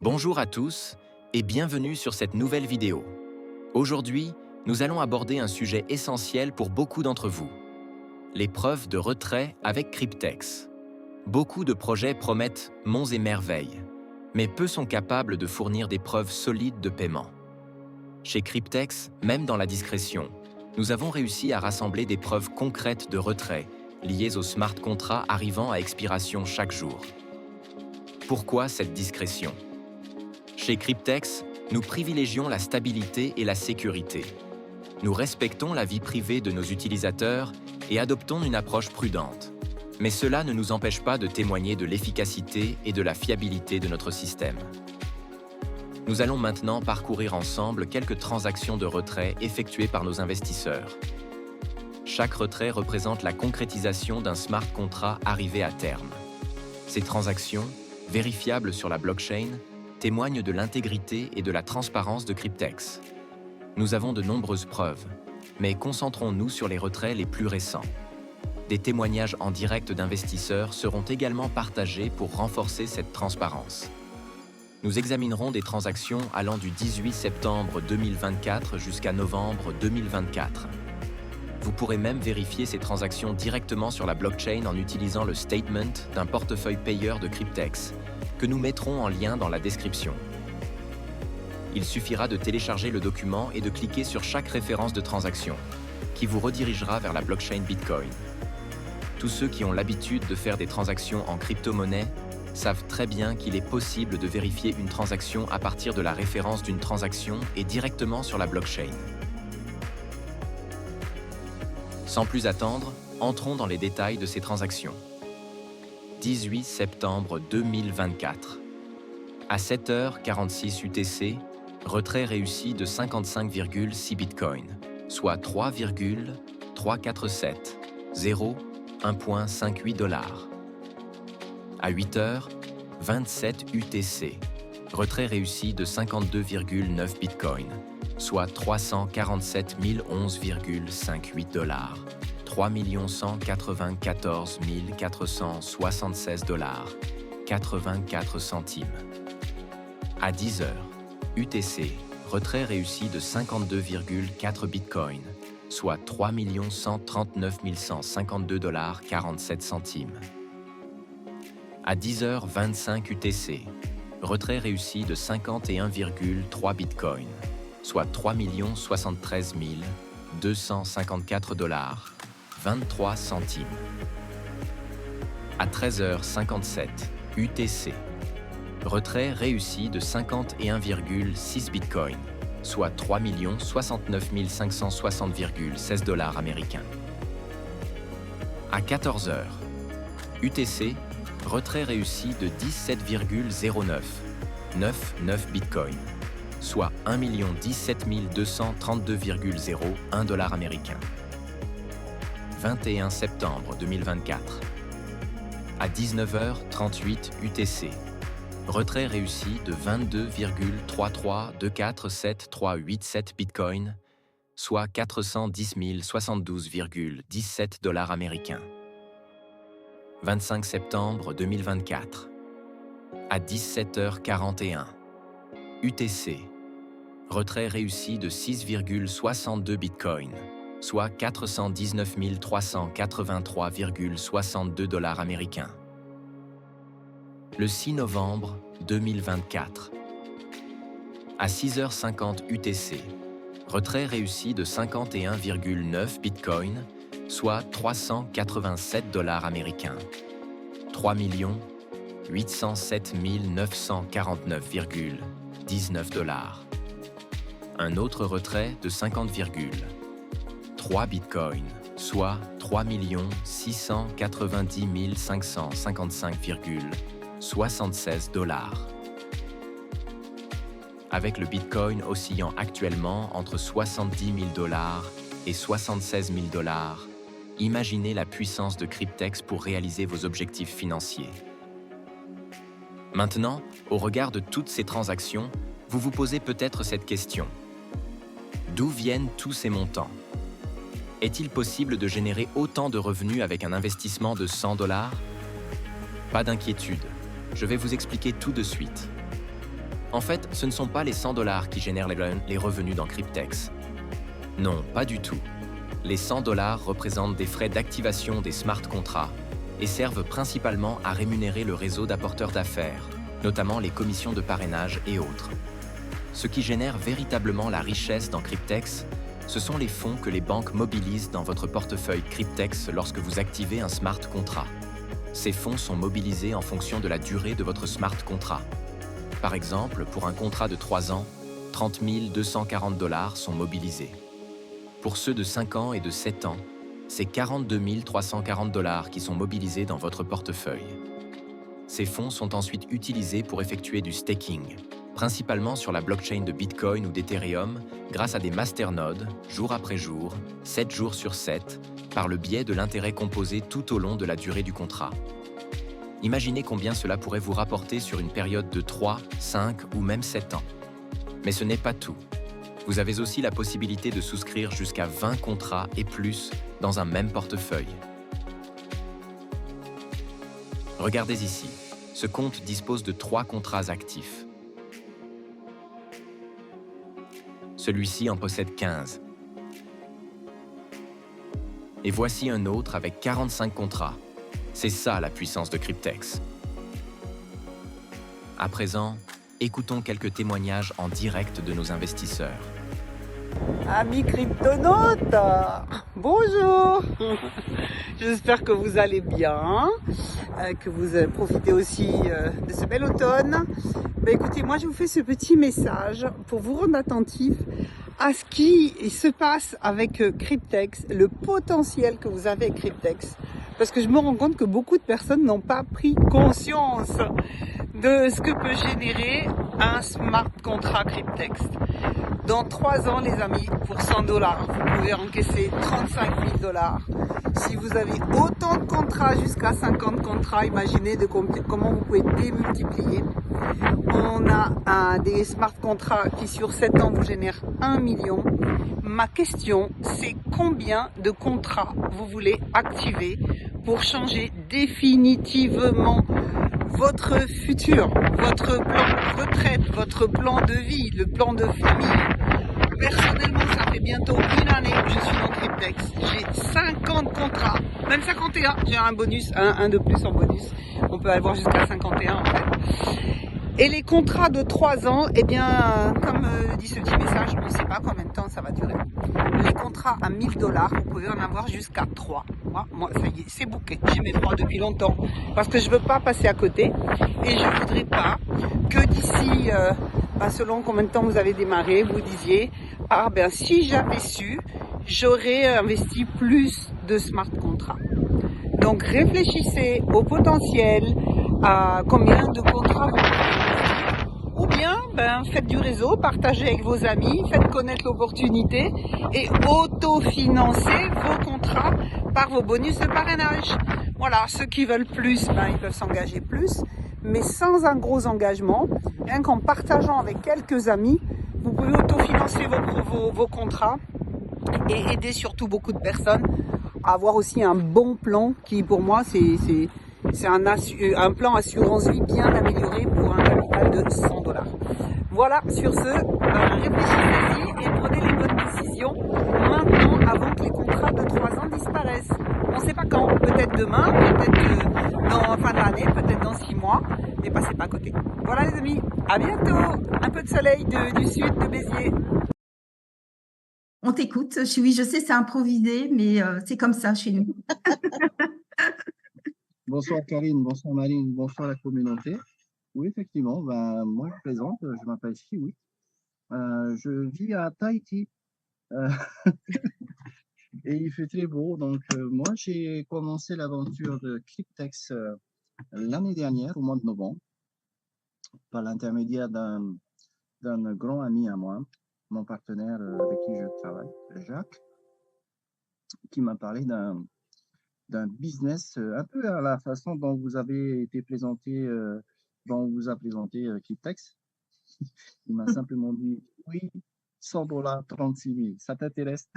Bonjour à tous et bienvenue sur cette nouvelle vidéo. Aujourd'hui, nous allons aborder un sujet essentiel pour beaucoup d'entre vous. Les preuves de retrait avec Cryptex. Beaucoup de projets promettent monts et merveilles, mais peu sont capables de fournir des preuves solides de paiement. Chez Cryptex, même dans la discrétion, nous avons réussi à rassembler des preuves concrètes de retrait liées aux smart contracts arrivant à expiration chaque jour. Pourquoi cette discrétion ? Chez Cryptex, nous privilégions la stabilité et la sécurité. Nous respectons la vie privée de nos utilisateurs et adoptons une approche prudente. Mais cela ne nous empêche pas de témoigner de l'efficacité et de la fiabilité de notre système. Nous allons maintenant parcourir ensemble quelques transactions de retrait effectuées par nos investisseurs. Chaque retrait représente la concrétisation d'un smart contract arrivé à terme. Ces transactions, vérifiables sur la blockchain, témoignent de l'intégrité et de la transparence de Cryptex. Nous avons de nombreuses preuves, mais concentrons-nous sur les retraits les plus récents. Des témoignages en direct d'investisseurs seront également partagés pour renforcer cette transparence. Nous examinerons des transactions allant du 18 septembre 2024 jusqu'à novembre 2024. Vous pourrez même vérifier ces transactions directement sur la blockchain en utilisant le statement d'un portefeuille payeur de Cryptex, que nous mettrons en lien dans la description. Il suffira de télécharger le document et de cliquer sur chaque référence de transaction, qui vous redirigera vers la blockchain Bitcoin. Tous ceux qui ont l'habitude de faire des transactions en crypto-monnaie savent très bien qu'il est possible de vérifier une transaction à partir de la référence d'une transaction et directement sur la blockchain. Sans plus attendre, entrons dans les détails de ces transactions. 18 septembre 2024. À 7h46 UTC, retrait réussi de 55,6 Bitcoin, soit 3,347, 1,58 $. À 8h27 UTC, retrait réussi de 52,9 Bitcoin, soit 347 011,58 $. 3 194 476 $, 84 centimes. À 10h, UTC, retrait réussi de 52,4 Bitcoin, soit 3 139 152 $, 47 centimes. À 10h25 UTC, retrait réussi de 51,3 Bitcoin, soit 3 073 254 $, 23 centimes. À 13h57 UTC, retrait réussi de 51,6 Bitcoin, soit 3 069 560,16 $ américains. À 14h, UTC, retrait réussi de 17,09 Bitcoin, soit 1 017 232,01 $ américains. 21 septembre 2024. À 19h38 UTC, retrait réussi de 22,33247387 Bitcoin, soit 410 072,17 $ américains. 25 septembre 2024. À 17h41 UTC, retrait réussi de 6,62 Bitcoin, soit 419 383,62 $ américains. Le 6 novembre 2024. À 6h50 UTC, retrait réussi de 51,9 Bitcoin, soit 387 $ américains. 3 807 949,19 $. Un autre retrait de 50,3 Bitcoin, soit 3 690 555,76 $. Avec le Bitcoin oscillant actuellement entre 70 000 $ et 76 000 $, imaginez la puissance de Cryptex pour réaliser vos objectifs financiers. Maintenant, au regard de toutes ces transactions, vous vous posez peut-être cette question. D'où viennent tous ces montants ? Est-il possible de générer autant de revenus avec un investissement de 100 $? Pas d'inquiétude, je vais vous expliquer tout de suite. En fait, ce ne sont pas les 100 $ qui génèrent les revenus dans Cryptex. Non, pas du tout. Les 100 $ représentent des frais d'activation des smart contracts et servent principalement à rémunérer le réseau d'apporteurs d'affaires, notamment les commissions de parrainage et autres. Ce qui génère véritablement la richesse dans Cryptex, ce sont les fonds que les banques mobilisent dans votre portefeuille Cryptex lorsque vous activez un smart contract. Ces fonds sont mobilisés en fonction de la durée de votre smart contract. Par exemple, pour un contrat de 3 ans, 30 240 $ sont mobilisés. Pour ceux de 5 ans et de 7 ans, c'est 42 340 $ qui sont mobilisés dans votre portefeuille. Ces fonds sont ensuite utilisés pour effectuer du staking, principalement sur la blockchain de Bitcoin ou d'Ethereum, grâce à des masternodes, jour après jour, 7 jours sur 7, par le biais de l'intérêt composé tout au long de la durée du contrat. Imaginez combien cela pourrait vous rapporter sur une période de 3, 5 ou même 7 ans. Mais ce n'est pas tout. Vous avez aussi la possibilité de souscrire jusqu'à 20 contrats et plus dans un même portefeuille. Regardez ici, ce compte dispose de 3 contrats actifs. Celui-ci en possède 15. Et voici un autre avec 45 contrats. C'est ça la puissance de Cryptex. À présent, écoutons quelques témoignages en direct de nos investisseurs. Amis cryptonautes, bonjour. J'espère que vous allez bien, que vous profitez aussi de ce bel automne. Écoutez, moi je vous fais ce petit message pour vous rendre attentif à ce qui se passe avec Cryptex, le potentiel que vous avez avec Cryptex. Parce que je me rends compte que beaucoup de personnes n'ont pas pris conscience de ce que peut générer un smart contract Cryptex. Dans 3 ans, les amis, pour 100 $, vous pouvez encaisser 35 000 $. Si vous avez autant de contrats, jusqu'à 50 contrats, imaginez comment vous pouvez démultiplier. On a des smart contracts qui, sur 7 ans, vous génèrent 1 million. Ma question, c'est combien de contrats vous voulez activer pour changer définitivement votre futur, votre plan de retraite, votre plan de vie, le plan de famille. Personnellement, ça fait bientôt 1 année que je suis dans Cryptex. J'ai 50 contrats, même 51. J'ai un bonus, un de plus en bonus. On peut avoir jusqu'à 51 en fait. Et les contrats de 3 ans, eh bien, comme dit ce petit message, on ne sait pas combien de temps ça va durer. Les contrats à 1 000 $, vous pouvez en avoir jusqu'à 3. Moi, ça y est, c'est booké. J'ai mes 3 depuis longtemps. Parce que je ne veux pas passer à côté. Et je ne voudrais pas que d'ici, selon combien de temps vous avez démarré, vous disiez, si j'avais su, j'aurais investi plus de smart contrats. Donc réfléchissez au potentiel, à combien de contrats vous pouvez investir, ou bien faites du réseau, partagez avec vos amis, faites connaître l'opportunité et autofinancez vos contrats par vos bonus de parrainage. Voilà, ceux qui veulent plus, ils peuvent s'engager plus, mais sans un gros engagement, rien qu'en partageant avec quelques amis, vous pouvez autofinancer vos contrats et aider surtout beaucoup de personnes à avoir aussi un bon plan qui, pour moi, c'est un plan assurance vie bien amélioré pour un capital de 100 $. Voilà, sur ce, réfléchissez-y et prenez les bonnes décisions maintenant avant que les contrats de 3 ans disparaissent. On ne sait pas quand, peut-être demain, peut-être dans fin d'année, peut-être dans 6 mois, mais passez pas à côté. Voilà les amis, à bientôt. Un peu de soleil du sud de Béziers. On t'écoute. Oui, je sais, c'est improvisé, mais c'est comme ça chez nous. Bonsoir Karine, bonsoir Marine, bonsoir la communauté. Oui, effectivement, moi je présente, je m'appelle Chiwi. Je vis à Tahiti et il fait très beau. Donc, moi j'ai commencé l'aventure de Cryptex l'année dernière, au mois de novembre, par l'intermédiaire d'un grand ami à moi, mon partenaire avec qui je travaille, Jacques, qui m'a parlé d'un business un peu à la façon dont vous avez été présenté, dont on vous a présenté Cryptex. Il m'a simplement dit oui, 100 $, 36 000, ça t'intéresse?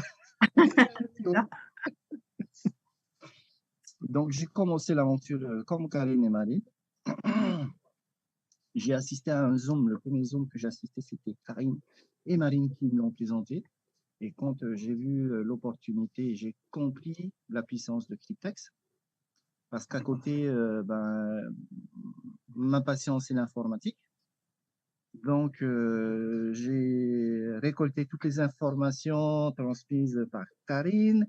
Donc j'ai commencé l'aventure comme Karine et Marie. J'ai assisté à un Zoom. Le premier Zoom que j'ai assisté, c'était Karine et Marine qui me l'ont présenté. Et quand j'ai vu l'opportunité, j'ai compris la puissance de Cryptex. Parce qu'à côté, ma passion, c'est l'informatique. Donc, j'ai récolté toutes les informations transmises par Karine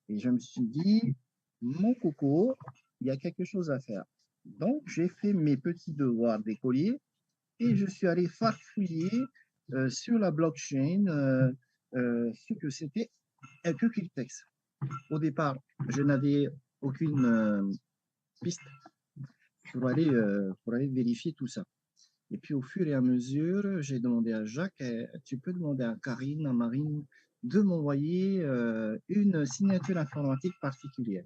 et je me suis dit, mon coco, il y a quelque chose à faire. Donc, j'ai fait mes petits devoirs d'écolier et je suis allé farfouiller sur la blockchain ce que c'était que Cryptex. Au départ, je n'avais aucune piste pour aller vérifier tout ça. Et puis, au fur et à mesure, j'ai demandé à Jacques, tu peux demander à Karine, à Marine, de m'envoyer une signature informatique particulière,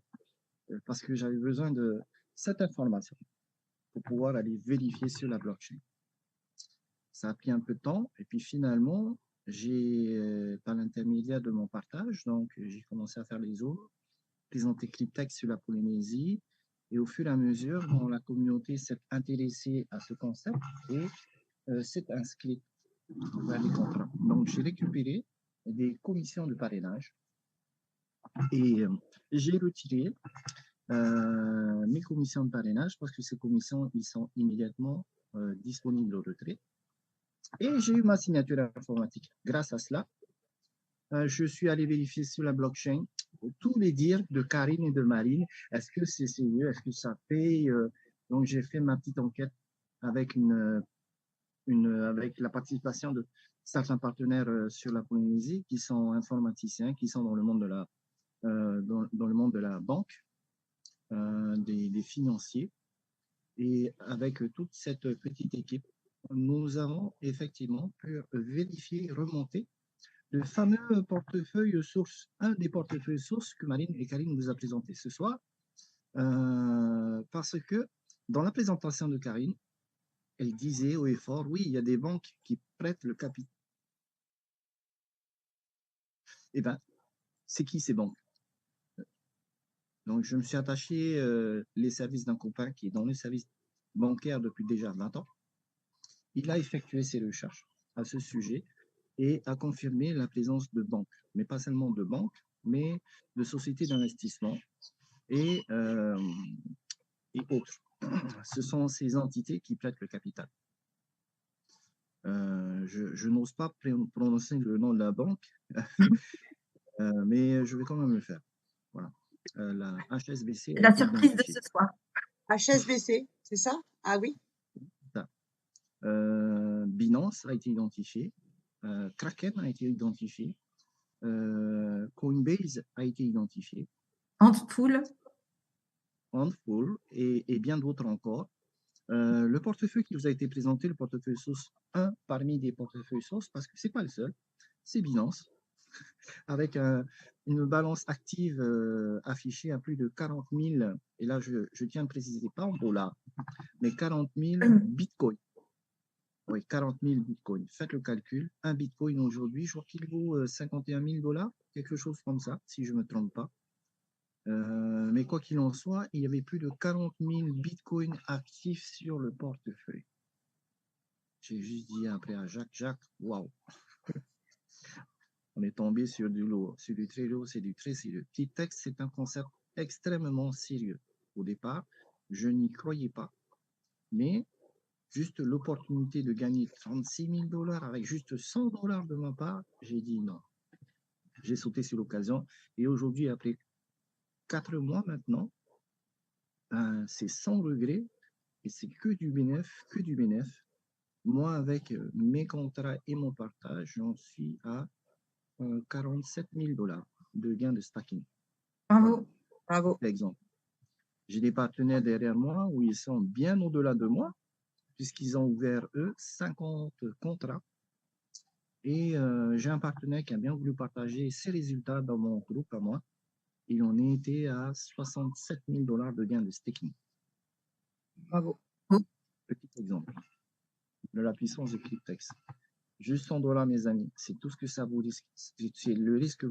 parce que j'avais besoin de cette information pour pouvoir aller vérifier sur la blockchain. Ça a pris un peu de temps, et puis finalement, j'ai, par l'intermédiaire de mon partage, donc j'ai commencé à faire les autres, présenter Cryptex sur la Polynésie, et au fur et à mesure, la communauté s'est intéressée à ce concept et s'est inscrite vers les contrats. Donc, j'ai récupéré des commissions de parrainage et j'ai retiré mes commissions de parrainage parce que ces commissions, ils sont immédiatement disponibles au retrait. Et j'ai eu ma signature informatique. Grâce à cela, je suis allé vérifier sur la blockchain tous les dires de Karine et de Marine. Est-ce que c'est sérieux? Est-ce que ça paye? Donc, j'ai fait ma petite enquête avec avec la participation de certains partenaires sur la Polynésie qui sont informaticiens, qui sont dans le monde de dans le monde de la banque, des financiers. Et avec toute cette petite équipe, nous avons effectivement pu vérifier, remonter le fameux portefeuille source, un des portefeuilles sources que Marine et Karine vous a présenté ce soir, parce que dans la présentation de Karine, elle disait haut et fort, oui, il y a des banques qui prêtent le capital. Eh bien, c'est qui ces banques? Donc, je me suis attaché les services d'un copain qui est dans le service bancaire depuis déjà 20 ans. Il a effectué ses recherches à ce sujet et a confirmé la présence de banques, mais pas seulement de banques, mais de sociétés d'investissement et autres. Ce sont ces entités qui prêtent le capital. Je n'ose pas prononcer le nom de la banque, mais je vais quand même le faire. Voilà. La HSBC. La surprise de ce soir. HSBC, c'est ça? Ah oui? Binance a été identifié, Kraken a été identifié, Coinbase a été identifié, Antpool. et bien d'autres encore. Le portefeuille qui vous a été présenté, le portefeuille source, un parmi des portefeuilles sources, parce que ce n'est pas le seul, c'est Binance, avec une balance active affichée à plus de 40 000, et là je tiens à préciser, pas en dollars, mais 40 000 bitcoins. Oui, 40 000 bitcoins. Faites le calcul. Un bitcoin aujourd'hui, je crois qu'il vaut 51 000 $, quelque chose comme ça, si je ne me trompe pas. Mais quoi qu'il en soit, il y avait plus de 40 000 bitcoins actifs sur le portefeuille. J'ai juste dit après à Jacques, waouh! On est tombé sur du lourd, sur du très lourd, c'est du très sérieux. Cryptex, c'est un concept extrêmement sérieux. Au départ, je n'y croyais pas, mais juste l'opportunité de gagner 36 000 $ avec juste 100 $ de ma part, j'ai dit non. J'ai sauté sur l'occasion et aujourd'hui, après 4 mois maintenant, c'est sans regret et c'est que du bénéfice, que du bénéfice. Moi, avec mes contrats et mon partage, j'en suis à 47 000 $ de gains de stacking. Bravo. Bravo. Exemple. J'ai des partenaires derrière moi où ils sont bien au-delà de moi, puisqu'ils ont ouvert, eux, 50 contrats. Et j'ai un partenaire qui a bien voulu partager ses résultats dans mon groupe à moi. Et on était à 67 000 $ de gains de staking. Bravo. Petit exemple de la puissance de Cryptex. Juste 100 $, mes amis, c'est tout ce que ça vous risque. C'est le risque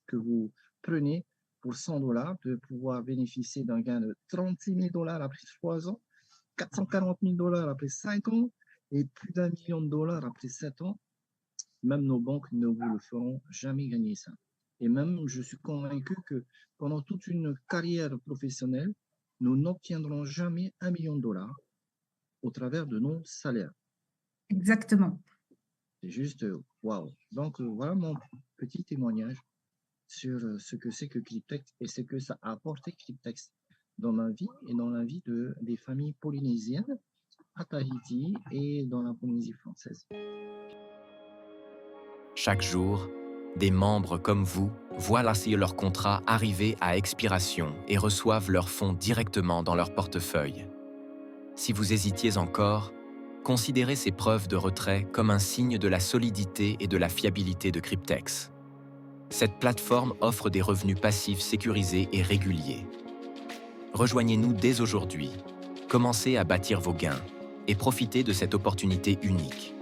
que vous prenez pour 100 $ de pouvoir bénéficier d'un gain de 36 000 $ après 3 ans, 440 000 $ après 5 ans Et plus d'1 million de dollars après 7 ans, même nos banques ne vous le feront jamais gagner ça. Et même, je suis convaincu que pendant toute une carrière professionnelle, nous n'obtiendrons jamais 1 million de dollars au travers de nos salaires. Exactement. C'est juste waouh. Donc, voilà mon petit témoignage sur ce que c'est que Cryptex et ce que ça a apporté Cryptex dans ma vie et dans la vie des familles polynésiennes à Tahiti et dans la Polynésie française. Chaque jour, des membres comme vous voient leur contrat arriver à expiration et reçoivent leurs fonds directement dans leur portefeuille. Si vous hésitiez encore, considérez ces preuves de retrait comme un signe de la solidité et de la fiabilité de Cryptex. Cette plateforme offre des revenus passifs sécurisés et réguliers. Rejoignez-nous dès aujourd'hui, commencez à bâtir vos gains et profitez de cette opportunité unique.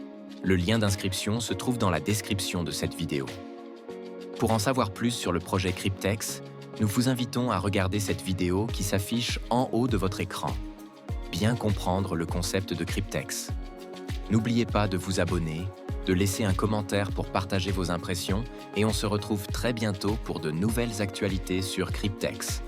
Le lien d'inscription se trouve dans la description de cette vidéo. Pour en savoir plus sur le projet Cryptex, nous vous invitons à regarder cette vidéo qui s'affiche en haut de votre écran. Bien comprendre le concept de Cryptex. N'oubliez pas de vous abonner, de laisser un commentaire pour partager vos impressions et on se retrouve très bientôt pour de nouvelles actualités sur Cryptex.